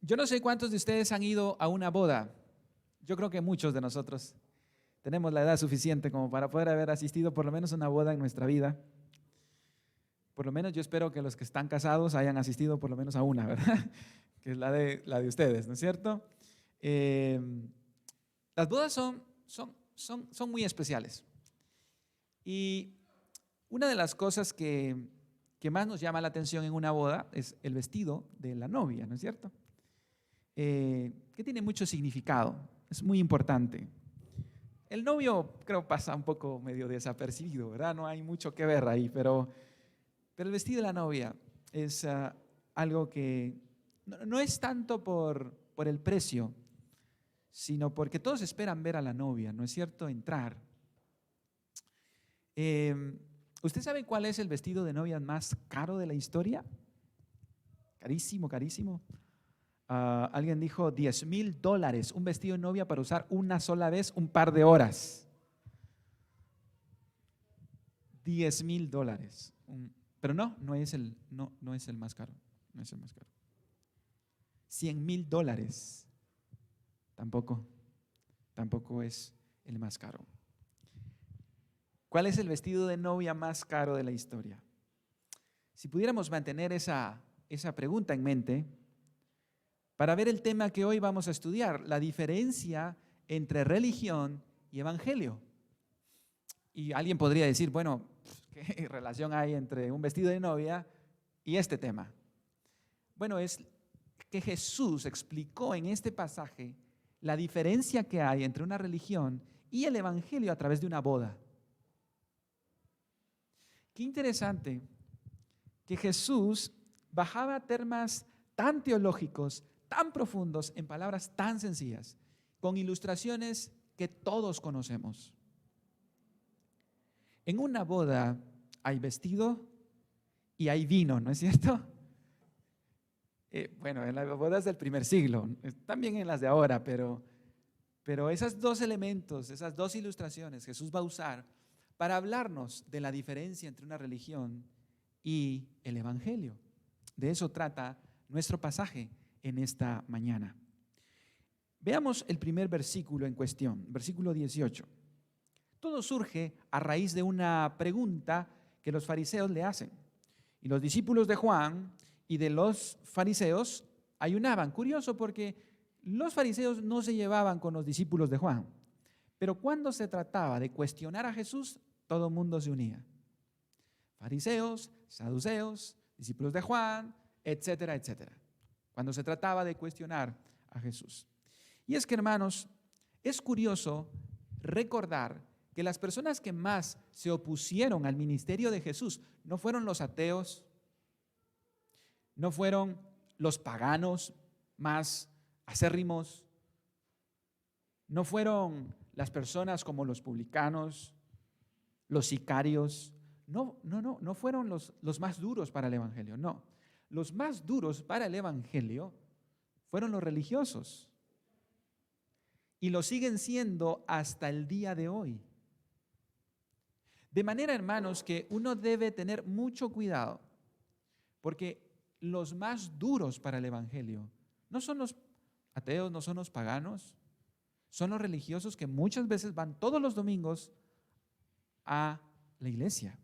Yo no sé cuántos de ustedes han ido a una boda. Yo creo que muchos de nosotros tenemos la edad suficiente como para poder haber asistido por lo menos a una boda en nuestra vida. Por lo menos yo espero que los que están casados hayan asistido por lo menos a una, ¿verdad? Que es la de ustedes, ¿no es cierto? Eh, las bodas son muy especiales. Y una de las cosas que más nos llama la atención en una boda es el vestido de la novia, ¿no es cierto? Que tiene mucho significado, es muy importante. El novio creo pasa un poco medio desapercibido, ¿verdad? No hay mucho que ver ahí, pero el vestido de la novia es algo que no es tanto por el precio, sino porque todos esperan ver a la novia, ¿no es cierto? Entrar. ¿Usted sabe cuál es el vestido de novia más caro de la historia? Carísimo, carísimo. Alguien dijo $10,000, un vestido de novia para usar una sola vez un par de horas. $10,000. Pero no es el más caro. No es el más caro. $100,000. Tampoco es el más caro. ¿Cuál es el vestido de novia más caro de la historia? Si pudiéramos mantener esa pregunta en mente, para ver el tema que hoy vamos a estudiar, la diferencia entre religión y evangelio. Y alguien podría decir, bueno, ¿qué relación hay entre un vestido de novia y este tema? Bueno, es que Jesús explicó en este pasaje la diferencia que hay entre una religión y el evangelio a través de una boda. Qué interesante que Jesús bajaba temas tan teológicos, tan profundos, en palabras tan sencillas, con ilustraciones que todos conocemos. En una boda hay vestido y hay vino, ¿no es cierto? Bueno, en las bodas del primer siglo, también en las de ahora, pero esos dos elementos, esas dos ilustraciones Jesús va a usar para hablarnos de la diferencia entre una religión y el evangelio. De eso trata nuestro pasaje en esta mañana. Veamos el primer versículo en cuestión, versículo 18. Todo surge a raíz de una pregunta que los fariseos le hacen. Y los discípulos de Juan y de los fariseos ayunaban. Curioso porque los fariseos no se llevaban con los discípulos de Juan. Pero cuando se trataba de cuestionar a Jesús, todo el mundo se unía. Fariseos, saduceos, discípulos de Juan, etcétera, etcétera. Cuando se trataba de cuestionar a Jesús. Y es que, hermanos, es curioso recordar que las personas que más se opusieron al ministerio de Jesús no fueron los ateos, no fueron los paganos más acérrimos, no fueron las personas como los publicanos, los sicarios, no fueron los más duros para el evangelio, no. Los más duros para el evangelio fueron los religiosos y lo siguen siendo hasta el día de hoy. De manera, hermanos, que uno debe tener mucho cuidado, porque los más duros para el evangelio no son los ateos, no son los paganos, son los religiosos que muchas veces van todos los domingos a la iglesia.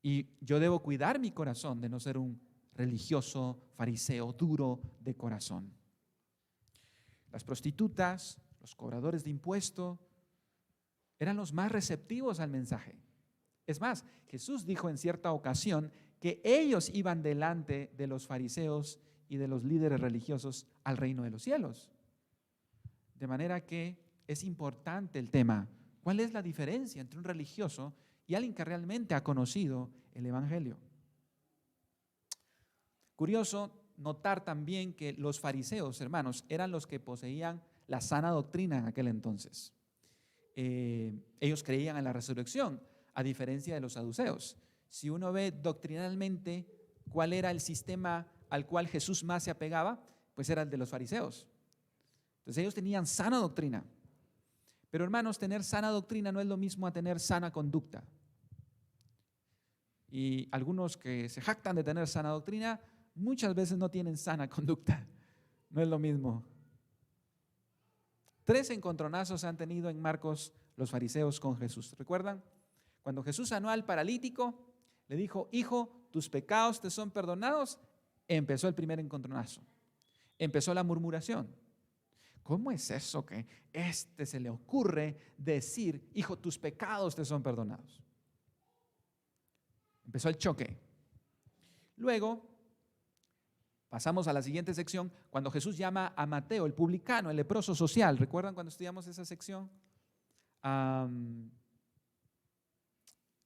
Y yo debo cuidar mi corazón de no ser un religioso fariseo duro de corazón. Las prostitutas, los cobradores de impuestos, eran los más receptivos al mensaje. Es más, Jesús dijo en cierta ocasión que ellos iban delante de los fariseos y de los líderes religiosos al reino de los cielos. De manera que es importante el tema. ¿Cuál es la diferencia entre un religioso y alguien que realmente ha conocido el evangelio? Curioso notar también que los fariseos, hermanos, eran los que poseían la sana doctrina en aquel entonces. Ellos creían en la resurrección, a diferencia de los saduceos. Si uno ve doctrinalmente cuál era el sistema al cual Jesús más se apegaba, pues era el de los fariseos. Entonces ellos tenían sana doctrina. Pero, hermanos, tener sana doctrina no es lo mismo a tener sana conducta. Y algunos que se jactan de tener sana doctrina muchas veces no tienen sana conducta. No es lo mismo. 3 encontronazos han tenido en Marcos los fariseos con Jesús. ¿Recuerdan? Cuando Jesús sanó al paralítico, le dijo: hijo, tus pecados te son perdonados. Empezó el primer encontronazo. Empezó la murmuración. ¿Cómo es eso que se le ocurre decir: hijo, tus pecados te son perdonados? Empezó el choque. Luego pasamos a la siguiente sección, cuando Jesús llama a Mateo, el publicano, el leproso social. ¿Recuerdan cuando estudiamos esa sección?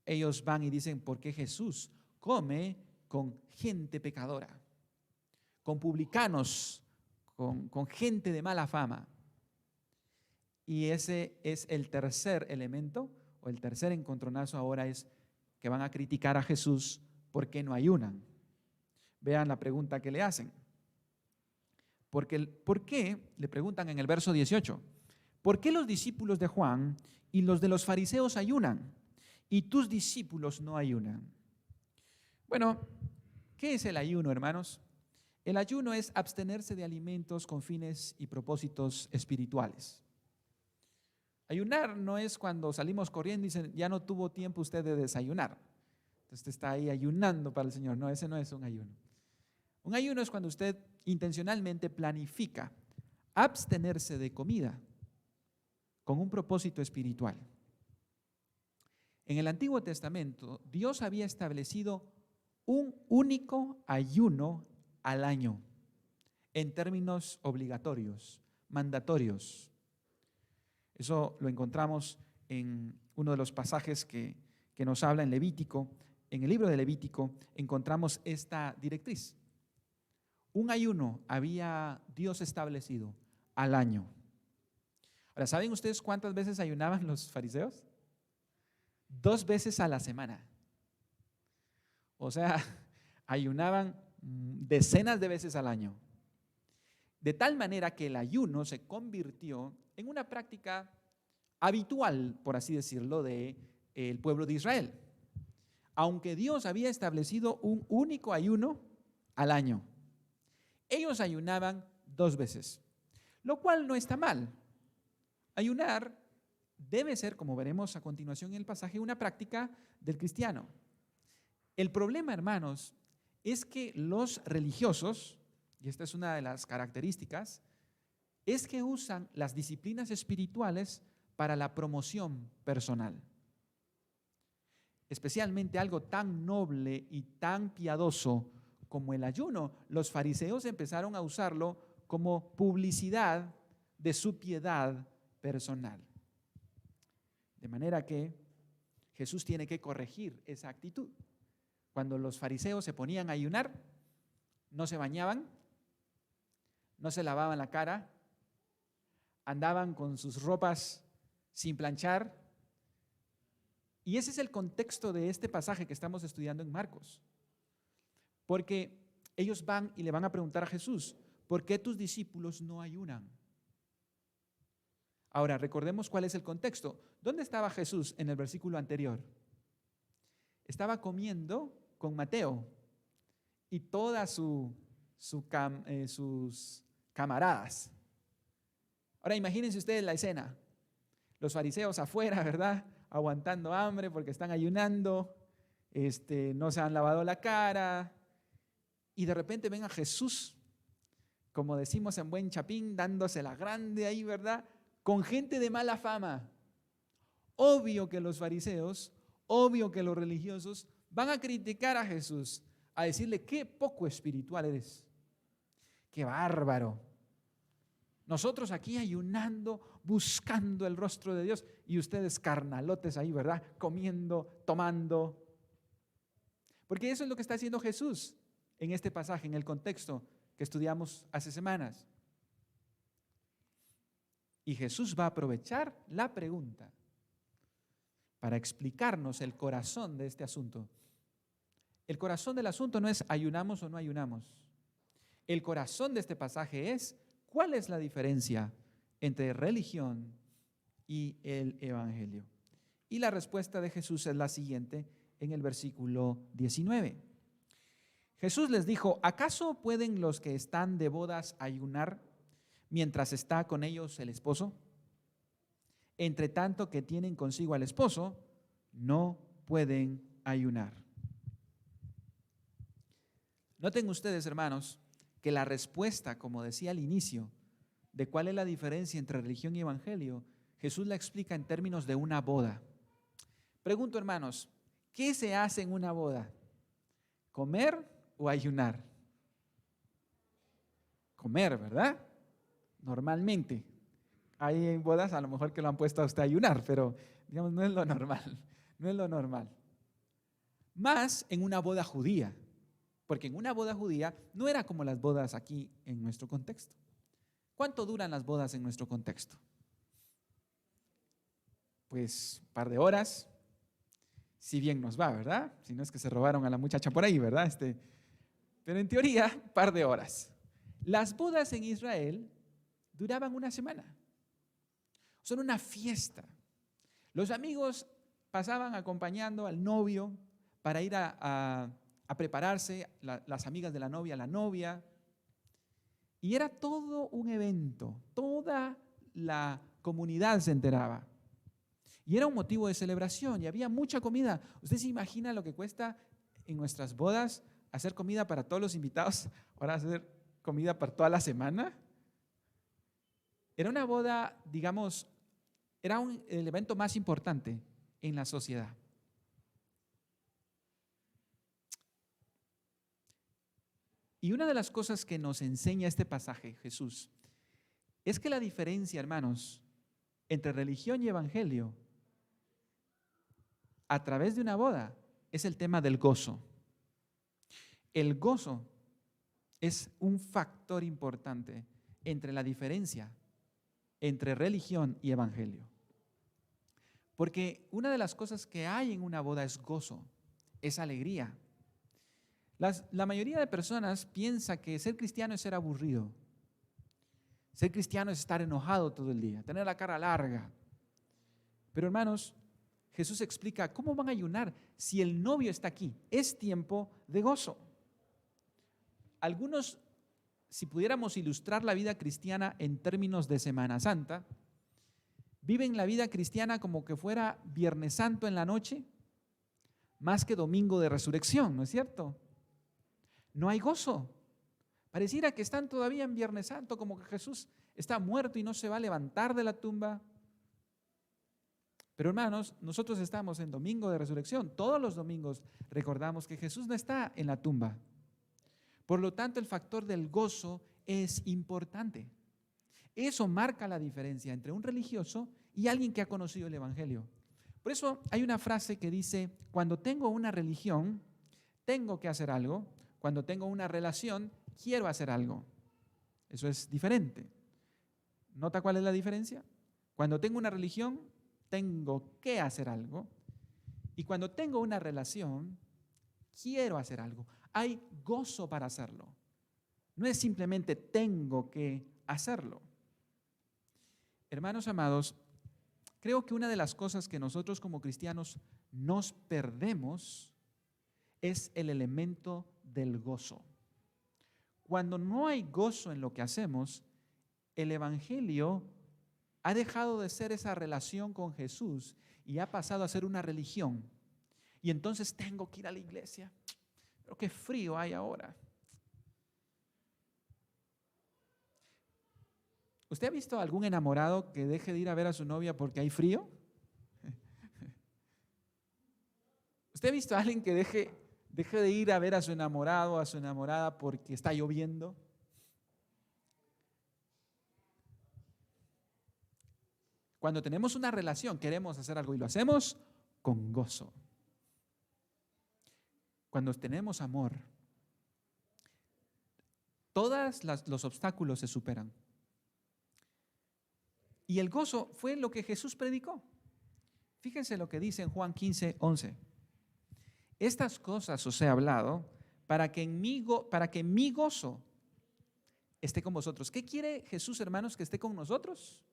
Ellos van y dicen: ¿por qué Jesús come con gente pecadora, con publicanos, con gente de mala fama? Y ese es el tercer elemento, o el tercer encontronazo ahora, es que van a criticar a Jesús por qué no ayunan. Vean la pregunta que le hacen. ¿Por qué? Le preguntan en el verso 18. ¿Por qué los discípulos de Juan y los de los fariseos ayunan y tus discípulos no ayunan? Bueno, ¿qué es el ayuno, hermanos? El ayuno es abstenerse de alimentos con fines y propósitos espirituales. Ayunar no es cuando salimos corriendo y dicen: ya no tuvo tiempo usted de desayunar, entonces usted está ahí ayunando para el Señor. No, ese no es un ayuno. Un ayuno es cuando usted intencionalmente planifica abstenerse de comida con un propósito espiritual. En el Antiguo Testamento, Dios había establecido un único ayuno al año, en términos obligatorios, mandatorios. Eso lo encontramos en uno de los pasajes que nos habla en Levítico. En el libro de Levítico encontramos esta directriz. Un ayuno había Dios establecido al año. Ahora, ¿saben ustedes cuántas veces ayunaban los fariseos? 2 veces a la semana. O sea, ayunaban decenas de veces al año. De tal manera que el ayuno se convirtió en una práctica habitual, por así decirlo, del pueblo de Israel. Aunque Dios había establecido un único ayuno al año, ellos ayunaban 2 veces, lo cual no está mal. Ayunar debe ser, como veremos a continuación en el pasaje, una práctica del cristiano. El problema, hermanos, es que los religiosos, y esta es una de las características, es que usan las disciplinas espirituales para la promoción personal. Especialmente algo tan noble y tan piadoso como el ayuno. Los fariseos empezaron a usarlo como publicidad de su piedad personal. De manera que Jesús tiene que corregir esa actitud. Cuando los fariseos se ponían a ayunar, no se bañaban, no se lavaban la cara, andaban con sus ropas sin planchar. Y ese es el contexto de este pasaje que estamos estudiando en Marcos. Porque ellos van y le van a preguntar a Jesús: ¿por qué tus discípulos no ayunan? Ahora, recordemos cuál es el contexto. ¿Dónde estaba Jesús en el versículo anterior? Estaba comiendo con Mateo y todas sus camaradas. Ahora imagínense ustedes la escena. Los fariseos afuera, ¿verdad? Aguantando hambre porque están ayunando, no se han lavado la cara, y de repente ven a Jesús, como decimos en buen chapín, dándose la grande ahí, ¿verdad? Con gente de mala fama. Obvio que los fariseos, obvio que los religiosos van a criticar a Jesús, a decirle: qué poco espiritual eres, qué bárbaro. Nosotros aquí ayunando, buscando el rostro de Dios, y ustedes carnalotes ahí, ¿verdad? Comiendo, tomando. Porque eso es lo que está haciendo Jesús en este pasaje, en el contexto que estudiamos hace semanas. Y Jesús va a aprovechar la pregunta para explicarnos el corazón de este asunto. El corazón del asunto no es ayunamos o no ayunamos. El corazón de este pasaje es: ¿cuál es la diferencia entre religión y el evangelio? Y la respuesta de Jesús es la siguiente en el versículo 19. Jesús les dijo, ¿acaso pueden los que están de bodas ayunar mientras está con ellos el esposo? Entre tanto que tienen consigo al esposo, no pueden ayunar. Noten ustedes, hermanos, que la respuesta, como decía al inicio, de cuál es la diferencia entre religión y evangelio, Jesús la explica en términos de una boda. Pregunto, hermanos, ¿qué se hace en una boda? ¿Comer o ayunar? Comer, ¿verdad? Normalmente. Hay bodas a lo mejor que lo han puesto a usted a ayunar, pero digamos no es lo normal, no es lo normal. Más en una boda judía, porque en una boda judía no era como las bodas aquí en nuestro contexto. ¿Cuánto duran las bodas en nuestro contexto? Pues un par de horas, si bien nos va, ¿verdad? Si no es que se robaron a la muchacha por ahí, ¿verdad? Pero en teoría, un par de horas. Las bodas en Israel duraban una semana. Son una fiesta. Los amigos pasaban acompañando al novio para ir a prepararse, las amigas de la novia. Y era todo un evento, toda la comunidad se enteraba. Y era un motivo de celebración y había mucha comida. ¿Usted se imagina lo que cuesta en nuestras bodas hacer comida para todos los invitados? Ahora hacer comida para toda la semana. Era una boda, digamos, era el evento más importante en la sociedad. Y una de las cosas que nos enseña este pasaje, Jesús, es que la diferencia, hermanos, entre religión y evangelio, a través de una boda, es el tema del gozo. El gozo es un factor importante entre la diferencia entre religión y evangelio. Porque una de las cosas que hay en una boda es gozo, es alegría. La mayoría de personas piensa que ser cristiano es ser aburrido. Ser cristiano es estar enojado todo el día, tener la cara larga. Pero hermanos, Jesús explica, ¿cómo van a ayunar si el novio está aquí? Es tiempo de gozo. Algunos, si pudiéramos ilustrar la vida cristiana en términos de Semana Santa, viven la vida cristiana como que fuera Viernes Santo en la noche, más que Domingo de Resurrección, ¿no es cierto? No hay gozo. Pareciera que están todavía en Viernes Santo, como que Jesús está muerto y no se va a levantar de la tumba. Pero hermanos, nosotros estamos en Domingo de Resurrección. Todos los domingos recordamos que Jesús no está en la tumba. Por lo tanto, el factor del gozo es importante. Eso marca la diferencia entre un religioso y alguien que ha conocido el Evangelio. Por eso hay una frase que dice, cuando tengo una religión, tengo que hacer algo. Cuando tengo una relación, quiero hacer algo. Eso es diferente. ¿Nota cuál es la diferencia? Cuando tengo una religión, tengo que hacer algo. Y cuando tengo una relación, quiero hacer algo. Hay gozo para hacerlo. No es simplemente tengo que hacerlo. Hermanos amados, creo que una de las cosas que nosotros como cristianos nos perdemos es el elemento del gozo. Cuando no hay gozo en lo que hacemos, el evangelio ha dejado de ser esa relación con Jesús y ha pasado a ser una religión. Y entonces tengo que ir a la iglesia. Pero qué frío hay ahora. ¿Usted ha visto a algún enamorado que deje de ir a ver a su novia porque hay frío? ¿Usted ha visto a alguien que deje de ir a ver a su enamorado o a su enamorada porque está lloviendo? Cuando tenemos una relación, queremos hacer algo y lo hacemos con gozo. Cuando tenemos amor, todos los obstáculos se superan. Y el gozo fue lo que Jesús predicó. Fíjense lo que dice en Juan 15:11. Estas cosas os he hablado para que mi gozo esté con vosotros. ¿Qué quiere Jesús, hermanos, que esté con nosotros?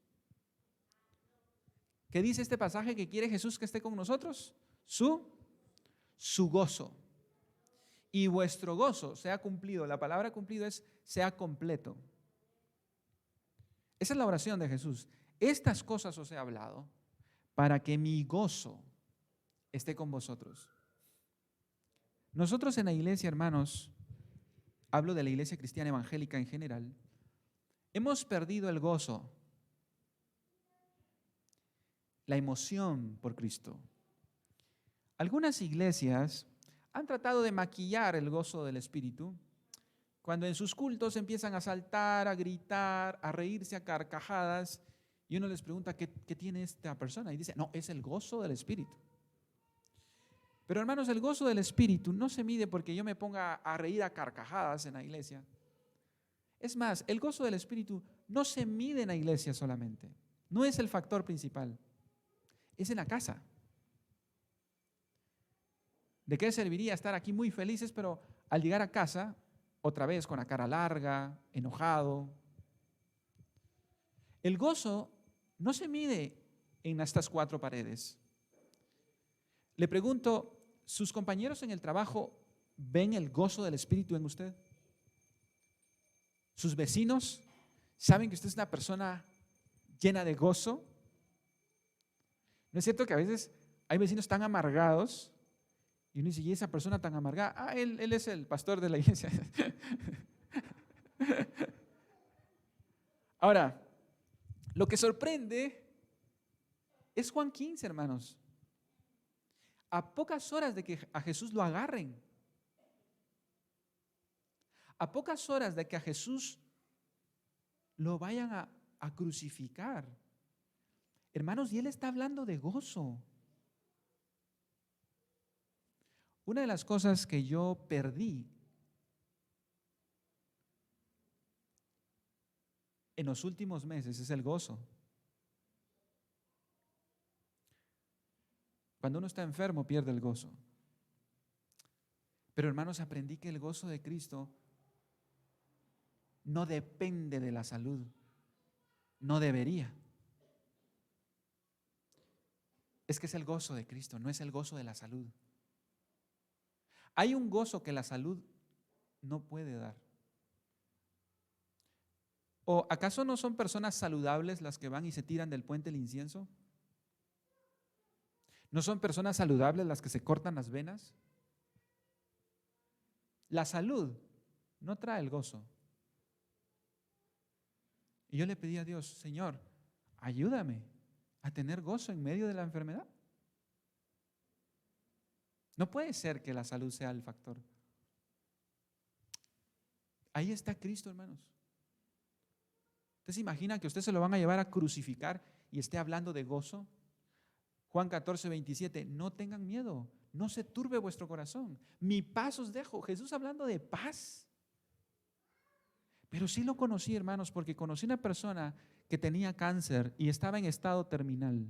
¿Qué dice este pasaje que quiere Jesús que esté con nosotros? Su gozo. y vuestro gozo sea cumplido. La palabra cumplido es sea completo. Esa es la oración de Jesús. Estas cosas os he hablado para que mi gozo esté con vosotros. Nosotros en la iglesia, hermanos, hablo de la iglesia cristiana evangélica en general, hemos perdido el gozo, la emoción por Cristo. Algunas iglesias han tratado de maquillar el gozo del Espíritu cuando en sus cultos empiezan a saltar, a gritar, a reírse a carcajadas, y uno les pregunta, ¿qué tiene esta persona? Y dice, no, es el gozo del Espíritu. Pero hermanos, el gozo del Espíritu no se mide porque yo me ponga a reír a carcajadas en la iglesia. Es más, el gozo del Espíritu no se mide en la iglesia solamente. No es el factor principal. Es en la casa. ¿De qué serviría estar aquí muy felices, pero al llegar a casa, otra vez con la cara larga, enojado? El gozo no se mide en estas 4 paredes. Le pregunto, ¿sus compañeros en el trabajo ven el gozo del Espíritu en usted? ¿Sus vecinos saben que usted es una persona llena de gozo? ¿No es cierto que a veces hay vecinos tan amargados y uno dice, ¿y esa persona tan amargada? Él es el pastor de la iglesia. Ahora, lo que sorprende es Juan 15, hermanos. A pocas horas de que a Jesús lo agarren, a pocas horas de que a Jesús lo vayan a crucificar, hermanos, y Él está hablando de gozo. Una de las cosas que yo perdí en los últimos meses es el gozo. Cuando uno está enfermo pierde el gozo. Pero hermanos, aprendí que el gozo de Cristo no depende de la salud. No debería. Es que es el gozo de Cristo, no es el gozo de la salud. Hay un gozo que la salud no puede dar. ¿O acaso no son personas saludables las que van y se tiran del puente el incienso? ¿No son personas saludables las que se cortan las venas? La salud no trae el gozo. Y yo le pedí a Dios, Señor, ayúdame a tener gozo en medio de la enfermedad. No puede ser que la salud sea el factor. Ahí está Cristo, hermanos. ¿Usted se imagina que usted se lo van a llevar a crucificar y esté hablando de gozo? Juan 14, 27, no tengan miedo, no se turbe vuestro corazón. Mi paz os dejo. Jesús hablando de paz. Pero sí lo conocí, hermanos, porque conocí una persona que tenía cáncer y estaba en estado terminal.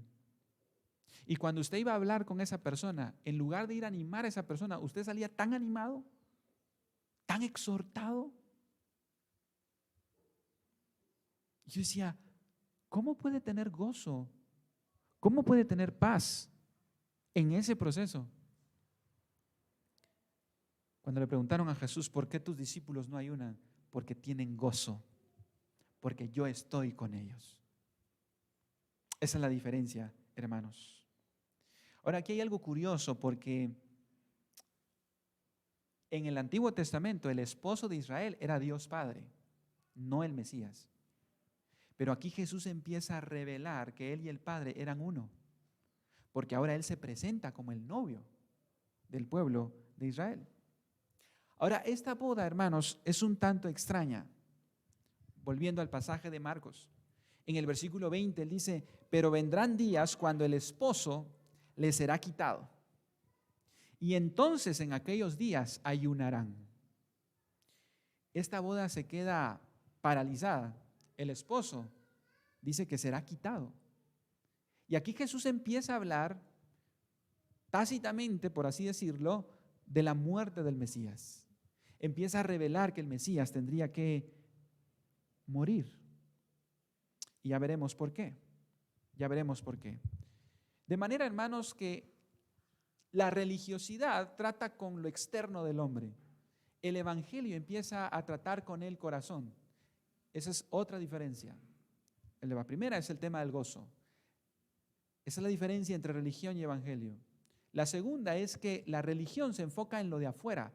Y cuando usted iba a hablar con esa persona, en lugar de ir a animar a esa persona, usted salía tan animado, tan exhortado. Y yo decía, ¿cómo puede tener gozo? ¿Cómo puede tener paz en ese proceso? Cuando le preguntaron a Jesús, ¿por qué tus discípulos no ayunan? Porque tienen gozo, porque yo estoy con ellos. Esa es la diferencia, hermanos. Ahora, aquí hay algo curioso porque en el Antiguo Testamento el esposo de Israel era Dios Padre, no el Mesías. Pero aquí Jesús empieza a revelar que Él y el Padre eran uno, porque ahora Él se presenta como el novio del pueblo de Israel. Ahora, esta boda, hermanos, es un tanto extraña. Volviendo al pasaje de Marcos, en el versículo 20 Él dice, pero vendrán días cuando el esposo le será quitado, y entonces en aquellos días ayunarán. Esta boda se queda paralizada. El esposo dice que será quitado. Y aquí Jesús empieza a hablar tácitamente, por así decirlo, de la muerte del Mesías. Empieza a revelar que el Mesías tendría que morir. Y ya veremos por qué. Ya veremos por qué. De manera, hermanos, que la religiosidad trata con lo externo del hombre. el evangelio empieza a tratar con el corazón. Esa es otra diferencia. La primera es el tema del gozo. Esa es la diferencia entre religión y evangelio. La segunda es que la religión se enfoca en lo de afuera,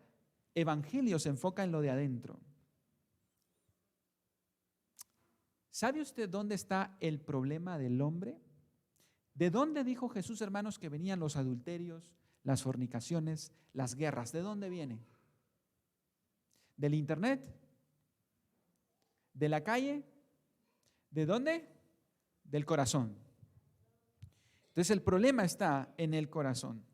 evangelio se enfoca en lo de adentro. ¿Sabe usted dónde está el problema del hombre? ¿De dónde dijo Jesús, hermanos, que venían los adulterios, las fornicaciones, las guerras? ¿De dónde vienen? ¿Del internet? ¿De la calle? ¿De dónde? Del corazón. Entonces el problema está en el corazón.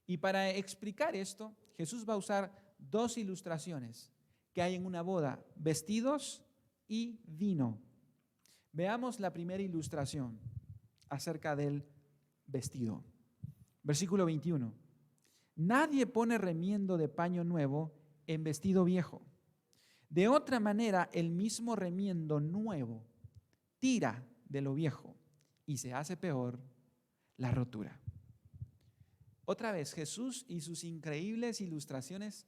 Y para explicar esto, Jesús va a usar dos ilustraciones que hay en una boda: vestidos y vino. Veamos la primera ilustración acerca del vestido. Versículo 21. Nadie pone remiendo de paño nuevo en vestido viejo. De otra manera, el mismo remiendo nuevo tira de lo viejo y se hace peor la rotura. Otra vez, Jesús y sus increíbles ilustraciones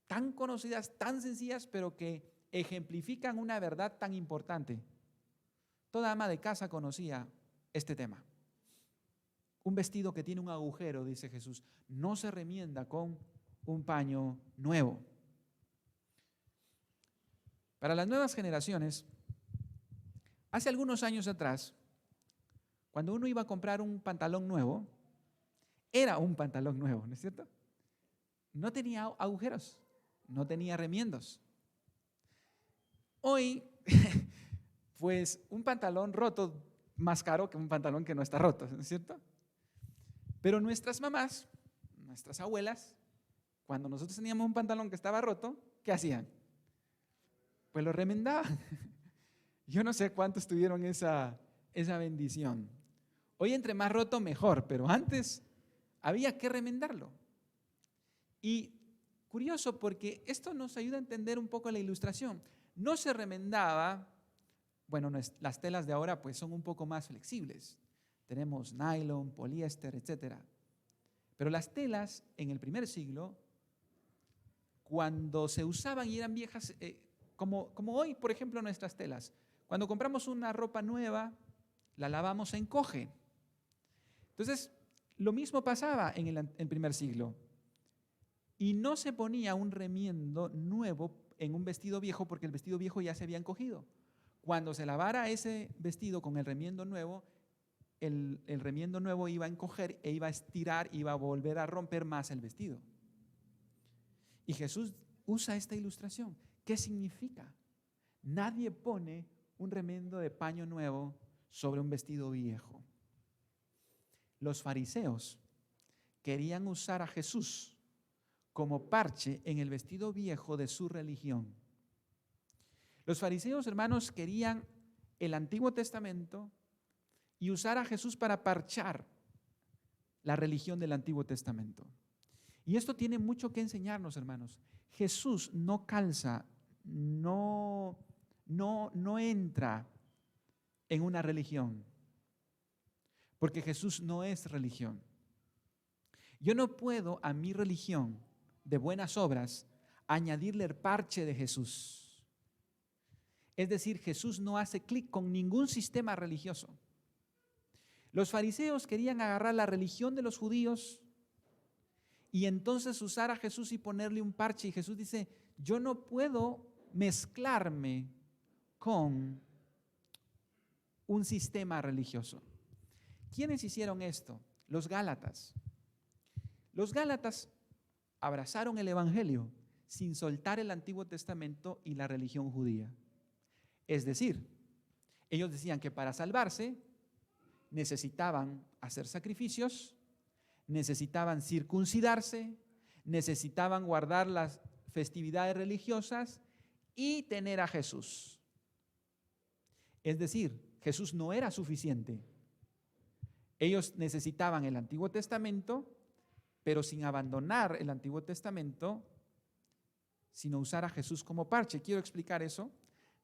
tan conocidas, tan sencillas, pero que ejemplifican una verdad tan importante. Toda ama de casa conocía este tema. Un vestido que tiene un agujero, dice Jesús, no se remienda con un paño nuevo. Para las nuevas generaciones, hace algunos años atrás, cuando uno iba a comprar un pantalón nuevo, era un pantalón nuevo, ¿no es cierto? No tenía agujeros, no tenía remiendos. Hoy, pues un pantalón roto más caro que un pantalón que no está roto, ¿no es cierto? Pero nuestras mamás, nuestras abuelas, cuando nosotros teníamos un pantalón que estaba roto, ¿qué hacían? Pues lo remendaban. Yo no sé cuántos tuvieron esa bendición. Hoy entre más roto mejor, pero antes había que remendarlo. Y curioso, porque esto nos ayuda a entender un poco la ilustración. No se remendaba, bueno, las telas de ahora pues son un poco más flexibles. Tenemos nylon, poliéster, etc. Pero las telas en el primer siglo, cuando se usaban y eran viejas, como hoy, por ejemplo, nuestras telas, cuando compramos una ropa nueva, la lavamos, se encoge. Entonces, lo mismo pasaba en el primer siglo. Y no se ponía un remiendo nuevo en un vestido viejo porque el vestido viejo ya se había encogido. Cuando se lavara ese vestido con el remiendo nuevo, el remiendo nuevo iba a encoger e iba a estirar, iba a volver a romper más el vestido. Y Jesús usa esta ilustración. ¿Qué significa? Nadie pone un remiendo de paño nuevo sobre un vestido viejo. Los fariseos querían usar a Jesús como parche en el vestido viejo de su religión. Los fariseos, hermanos, querían el Antiguo Testamento y usar a Jesús para parchar la religión del Antiguo Testamento. Y esto tiene mucho que enseñarnos, hermanos. Jesús no calza, no entra en una religión, porque Jesús no es religión. Yo no puedo a mi religión de buenas obras añadirle el parche de Jesús. Es decir, Jesús no hace clic con ningún sistema religioso. Los fariseos querían agarrar la religión de los judíos y entonces usar a Jesús y ponerle un parche. Y Jesús dice, yo no puedo mezclarme con un sistema religioso. ¿Quiénes hicieron esto? Los Gálatas. Los Gálatas abrazaron el Evangelio sin soltar el Antiguo Testamento y la religión judía. Es decir, ellos decían que para salvarse necesitaban hacer sacrificios, necesitaban circuncidarse, necesitaban guardar las festividades religiosas y tener a Jesús. Es decir, Jesús no era suficiente. Ellos necesitaban el Antiguo Testamento, pero sin abandonar el Antiguo Testamento, sino usar a Jesús como parche. Quiero explicar eso.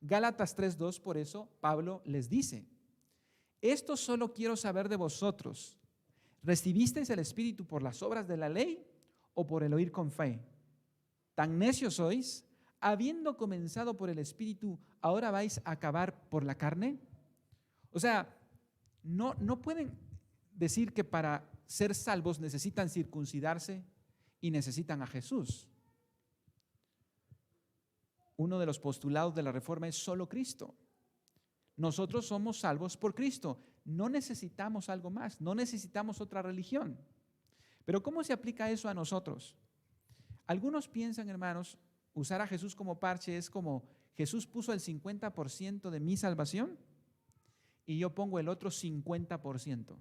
Gálatas 3:2, por eso Pablo les dice, esto solo quiero saber de vosotros, ¿recibisteis el Espíritu por las obras de la ley o por el oír con fe? ¿Tan necios sois? Habiendo comenzado por el Espíritu, ¿ahora vais a acabar por la carne? O sea, no pueden decir que para ser salvos necesitan circuncidarse y necesitan a Jesús. Uno de los postulados de la Reforma es solo Cristo. Nosotros somos salvos por Cristo. No necesitamos algo más, no necesitamos otra religión. Pero ¿cómo se aplica eso a nosotros? Algunos piensan, hermanos, usar a Jesús como parche es como Jesús puso el 50% de mi salvación y yo pongo el otro 50%.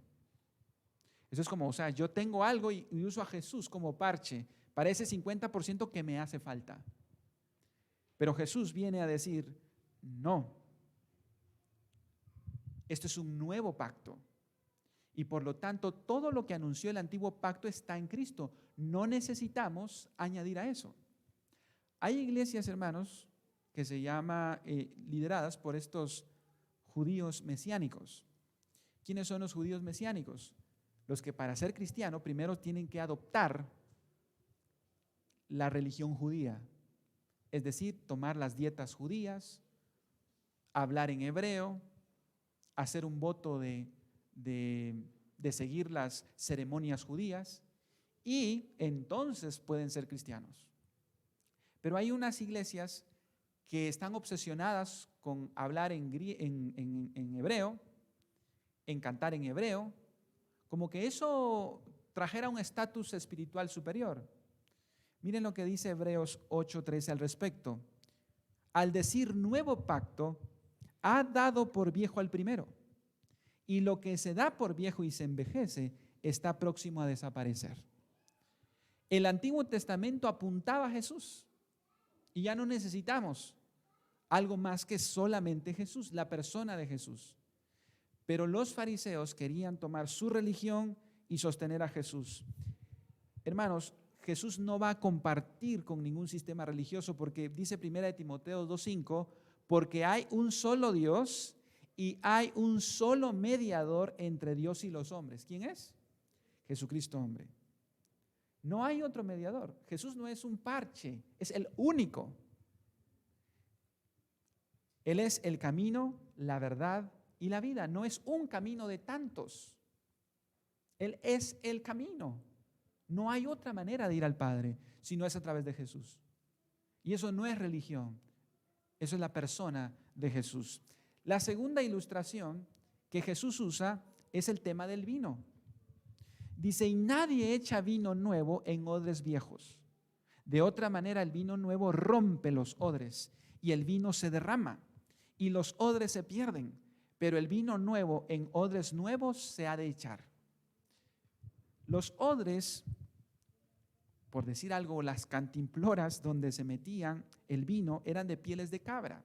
Eso es como, o sea, yo tengo algo y uso a Jesús como parche para ese 50% que me hace falta. Pero Jesús viene a decir, no, esto es un nuevo pacto. Y por lo tanto, todo lo que anunció el antiguo pacto está en Cristo. No necesitamos añadir a eso. Hay iglesias, hermanos, que se llaman lideradas por estos judíos mesiánicos. ¿Quiénes son los judíos mesiánicos? Los que para ser cristiano primero tienen que adoptar la religión judía. Es decir, tomar las dietas judías, hablar en hebreo, hacer un voto de seguir las ceremonias judías y entonces pueden ser cristianos. Pero hay unas iglesias que están obsesionadas con hablar en hebreo, en cantar en hebreo, como que eso trajera un estatus espiritual superior. Miren lo que dice Hebreos 8:13 al respecto. Al decir nuevo pacto, ha dado por viejo al primero, y lo que se da por viejo y se envejece está próximo a desaparecer. El Antiguo Testamento apuntaba a Jesús y ya no necesitamos algo más que solamente Jesús, la persona de Jesús. Pero los fariseos querían tomar su religión y sostener a Jesús. Hermanos, Jesús no va a compartir con ningún sistema religioso porque dice 1 Timoteo 2:5, porque hay un solo Dios y hay un solo mediador entre Dios y los hombres. ¿Quién es? Jesucristo hombre. No hay otro mediador. Jesús no es un parche, es el único. Él es el camino, la verdad y la vida. No es un camino de tantos. Él es el camino. No hay otra manera de ir al Padre si no es a través de Jesús. Y eso no es religión. Eso es la persona de Jesús. La segunda ilustración que Jesús usa es el tema del vino. Dice, y nadie echa vino nuevo en odres viejos. De otra manera, el vino nuevo rompe los odres y el vino se derrama y los odres se pierden. Pero el vino nuevo en odres nuevos se ha de echar. Los odres, por decir algo, las cantimploras donde se metían el vino eran de pieles de cabra.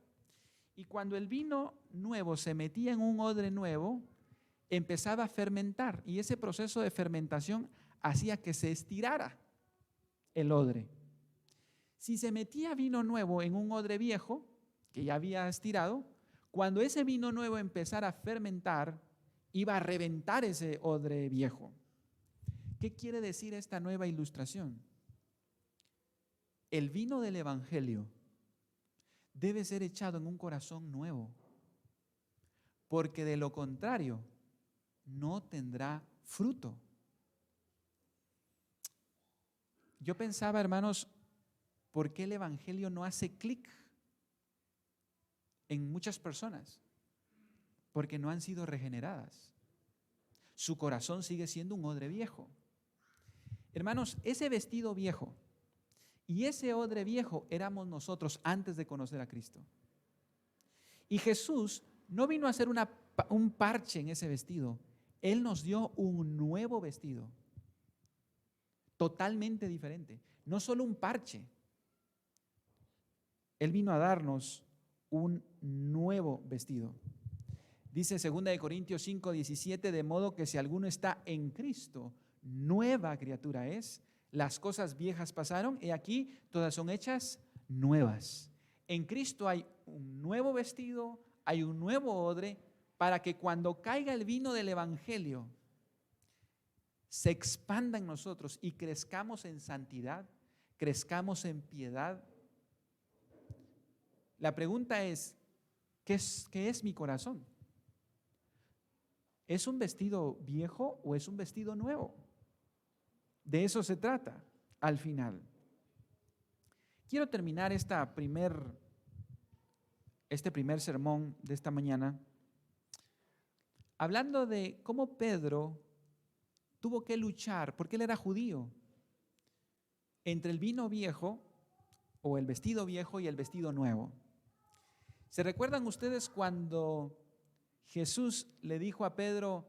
Y cuando el vino nuevo se metía en un odre nuevo, empezaba a fermentar. Y ese proceso de fermentación hacía que se estirara el odre. Si se metía vino nuevo en un odre viejo, que ya había estirado, cuando ese vino nuevo empezara a fermentar, iba a reventar ese odre viejo. ¿Qué quiere decir esta nueva ilustración? El vino del Evangelio debe ser echado en un corazón nuevo, porque de lo contrario no tendrá fruto. Yo pensaba, hermanos, ¿por qué el Evangelio no hace clic en muchas personas? Porque no han sido regeneradas. Su corazón sigue siendo un odre viejo. Hermanos, ese vestido viejo y ese odre viejo éramos nosotros antes de conocer a Cristo. Y Jesús no vino a hacer un parche en ese vestido. Él nos dio un nuevo vestido, totalmente diferente. No solo un parche. Él vino a darnos un nuevo vestido. Dice 2 Corintios 5:17, de modo que si alguno está en Cristo, nueva criatura es. Las cosas viejas pasaron y aquí todas son hechas nuevas. En Cristo hay un nuevo vestido, hay un nuevo odre, para que cuando caiga el vino del Evangelio se expanda en nosotros y crezcamos en santidad, crezcamos en piedad. La pregunta es, ¿qué es mi corazón? ¿Es un vestido viejo o es un vestido nuevo? De eso se trata al final. Quiero terminar este primer sermón de esta mañana hablando de cómo Pedro tuvo que luchar, porque él era judío, entre el vino viejo o el vestido viejo y el vestido nuevo. ¿Se recuerdan ustedes cuando Jesús le dijo a Pedro,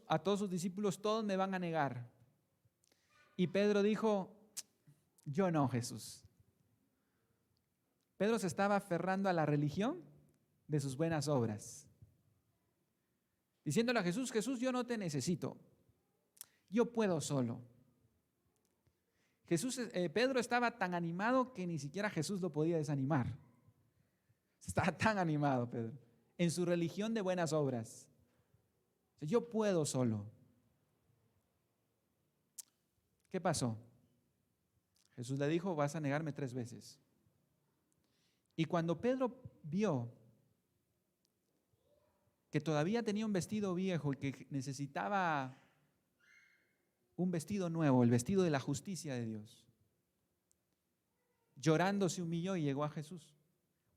a todos sus discípulos, todos me van a negar? Y Pedro dijo, yo no, Jesús. Pedro se estaba aferrando a la religión de sus buenas obras, diciéndole a Jesús, Jesús, yo no te necesito, yo puedo solo. Pedro estaba tan animado que ni siquiera Jesús lo podía desanimar. Estaba tan animado Pedro en su religión de buenas obras. Yo puedo solo. ¿Qué pasó? Jesús le dijo, vas a negarme 3 veces. Y cuando Pedro vio que todavía tenía un vestido viejo y que necesitaba un vestido nuevo, el vestido de la justicia de Dios, llorando se humilló y llegó a Jesús.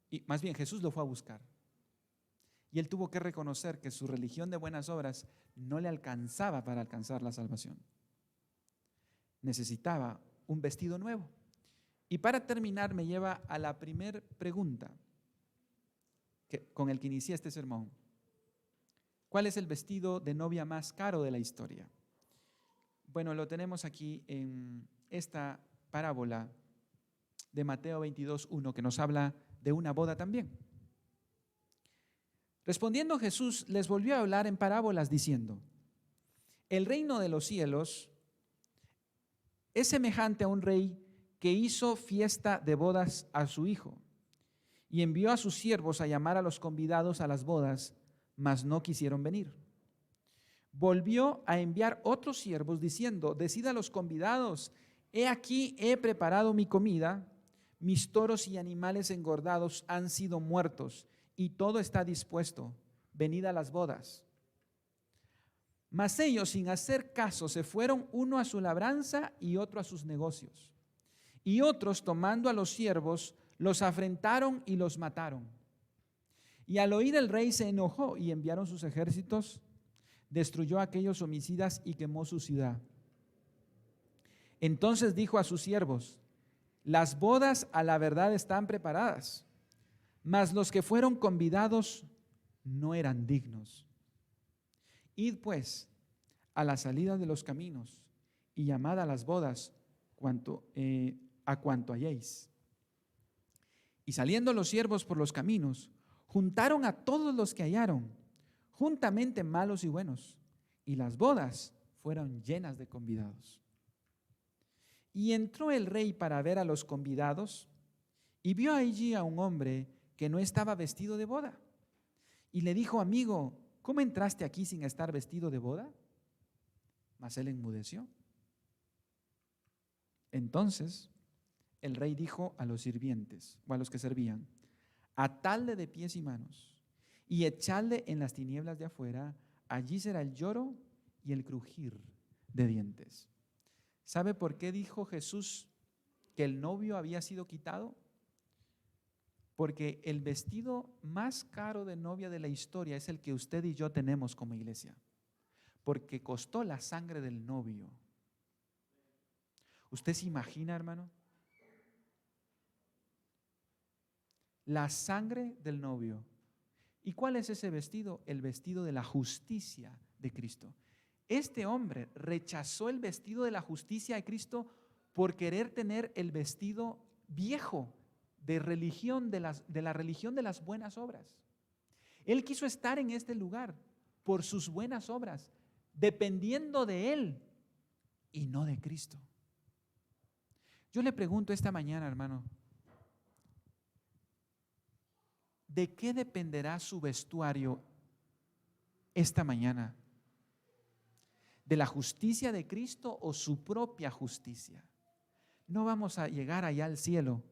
Y más bien Jesús lo fue a buscar. Y él tuvo que reconocer que su religión de buenas obras no le alcanzaba para alcanzar la salvación. Necesitaba un vestido nuevo. Y para terminar me lleva a la primera pregunta con el que inicié este sermón. ¿Cuál es el vestido de novia más caro de la historia? Bueno, lo tenemos aquí en esta parábola de Mateo 22:1 que nos habla de una boda también. Respondiendo Jesús les volvió a hablar en parábolas diciendo, el reino de los cielos es semejante a un rey que hizo fiesta de bodas a su hijo y envió a sus siervos a llamar a los convidados a las bodas, mas no quisieron venir. Volvió a enviar otros siervos diciendo, decid a los convidados, he aquí he preparado mi comida, mis toros y animales engordados han sido muertos y todo está dispuesto, venid a las bodas. Mas ellos, sin hacer caso, se fueron uno a su labranza y otro a sus negocios. Y otros, tomando a los siervos, los afrentaron y los mataron. Y al oír el rey se enojó y enviaron sus ejércitos, destruyó a aquellos homicidas y quemó su ciudad. Entonces dijo a sus siervos, las bodas a la verdad están preparadas, mas los que fueron convidados no eran dignos. Id pues a la salida de los caminos y llamad a las bodas a cuanto halléis. Y saliendo los siervos por los caminos, juntaron a todos los que hallaron, juntamente malos y buenos, y las bodas fueron llenas de convidados. Y entró el rey para ver a los convidados, y vio allí a un hombre que no estaba vestido de boda. Y le dijo, amigo, ¿cómo entraste aquí sin estar vestido de boda? Mas él enmudeció. Entonces el rey dijo a los sirvientes, o a los que servían, atadle de pies y manos, y echadle en las tinieblas de afuera, allí será el lloro y el crujir de dientes. ¿Sabe por qué dijo Jesús que el novio había sido quitado? Porque el vestido más caro de novia de la historia es el que usted y yo tenemos como iglesia, porque costó la sangre del novio. ¿Usted se imagina, hermano? La sangre del novio. ¿Y cuál es ese vestido? El vestido de la justicia de Cristo. Este hombre rechazó el vestido de la justicia de Cristo por querer tener el vestido viejo de religión, de la religión de las buenas obras. Él quiso estar en este lugar por sus buenas obras, dependiendo de él y no de Cristo. Yo le pregunto esta mañana, hermano, ¿de qué dependerá su vestuario esta mañana? de la justicia de Cristo o su propia justicia. No vamos a llegar allá al cielo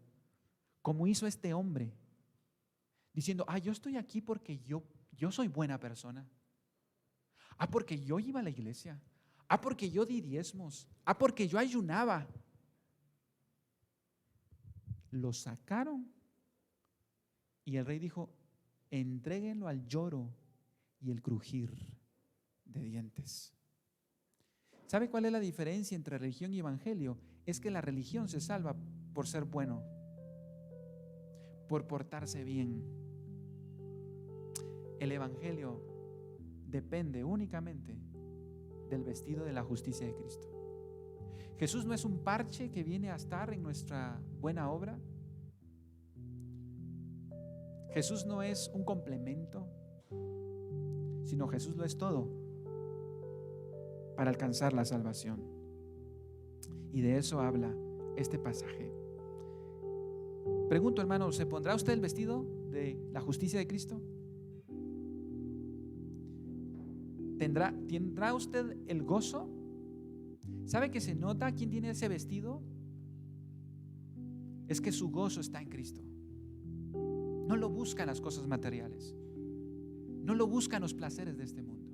como hizo este hombre, diciendo, yo estoy aquí porque yo soy buena persona. Porque yo iba a la iglesia. Porque yo di diezmos. Porque yo ayunaba. Lo sacaron y el rey dijo, entréguenlo al lloro y el crujir de dientes. ¿Sabe cuál es la diferencia entre religión y evangelio? Es que la religión se salva por ser bueno, por portarse bien. El evangelio depende únicamente del vestido de la justicia de Cristo. Jesús no es un parche que viene a estar en nuestra buena obra. Jesús no es un complemento, sino Jesús lo es todo para alcanzar la salvación. Y de eso habla este pasaje. Pregunto, hermano, ¿se pondrá usted el vestido de la justicia de Cristo? ¿Tendrá usted el gozo? ¿Sabe que se nota quién tiene ese vestido? Es que su gozo está en Cristo. No lo buscan las cosas materiales, no lo buscan los placeres de este mundo.